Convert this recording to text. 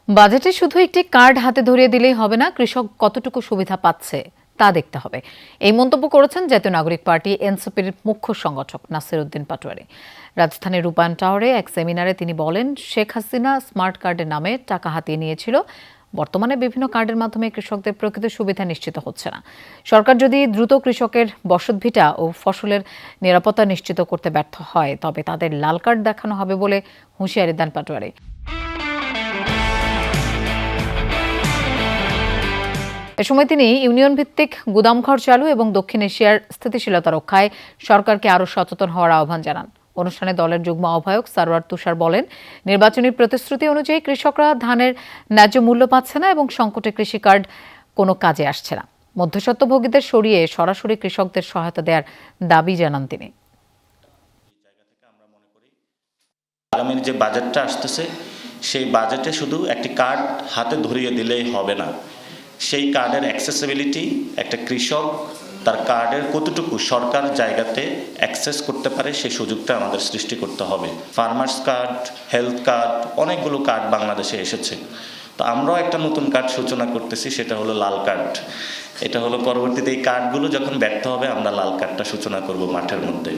বাজেটে শুধু একটি কার্ড হাতে ধরিয়ে দিলেই হবে না, কৃষক কতটুকু সুবিধা পাচ্ছে তা দেখতে হবে। এই মন্তব্য করেছেন জাতীয় নাগরিক পার্টি এনসিপির মুখ্য সংগঠক নাসির উদ্দিন পাটোয়ারি। রাজধানীর রূপায়ণ টাওয়ারে এক সেমিনারে তিনি বলেন, শেখ হাসিনা স্মার্ট কার্ডের নামে টাকা হাতিয়ে নিয়েছিল। বর্তমানে বিভিন্ন কার্ডের মাধ্যমে কৃষকদের প্রকৃত সুবিধা নিশ্চিত হচ্ছে না। সরকার যদি দ্রুত কৃষকের বসতভিটা ও ফসলের নিরাপত্তা নিশ্চিত করতে ব্যর্থ হয়, তবে তাদের লাল কার্ড দেখানো হবে বলে হুঁশিয়ারি দেন পাটোয়ারি। এ সময় তিনি ইউনিয়ন ভিত্তিক গুদামঘর চালু এবং দক্ষিণ এশিয়ার স্থিতিশীলতা রক্ষায় সরকারকে আরও সচেতন হওয়ার আহ্বান জানান। অনুষ্ঠানে দলের যুগ্ম আহ্বায়ক সারোয়ার তুষার বলেন, নির্বাচনী প্রতিশ্রুতি অনুযায়ী কৃষকরা ধানের ন্যায্য মূল্য পাচ্ছে না এবং সংকটে কৃষি কার্ড কোনো কাজে আসছে না। মধ্যস্বত্বভোগীদের সরিয়ে সরাসরি কৃষকদের সহায়তা দেওয়ার দাবি জানান তিনি। আগামীর যে বাজেটটা আসতেছে, সেই বাজেটে শুধু একটি কার্ড হাতে ধরিয়ে দিলেই হবে না। সেই কার্ডের অ্যাক্সেসিবিলিটি, একটা কৃষক তার কার্ডের কতটুকু সরকার জায়গাতে অ্যাক্সেস করতে পারে সেই সুযোগটা আমাদের সৃষ্টি করতে হবে। ফার্মার্স কার্ড, হেলথ কার্ড, অনেকগুলো কার্ড বাংলাদেশে এসেছে। তো আমরাও একটা নতুন কার্ড সূচনা করতেছি, সেটা হলো লাল কার্ড। এটা হলো পরবর্তীতে এই কার্ডগুলো যখন ব্যর্থ হবে, আমরা লাল কার্ডটা সূচনা করব মাঠের মধ্যে।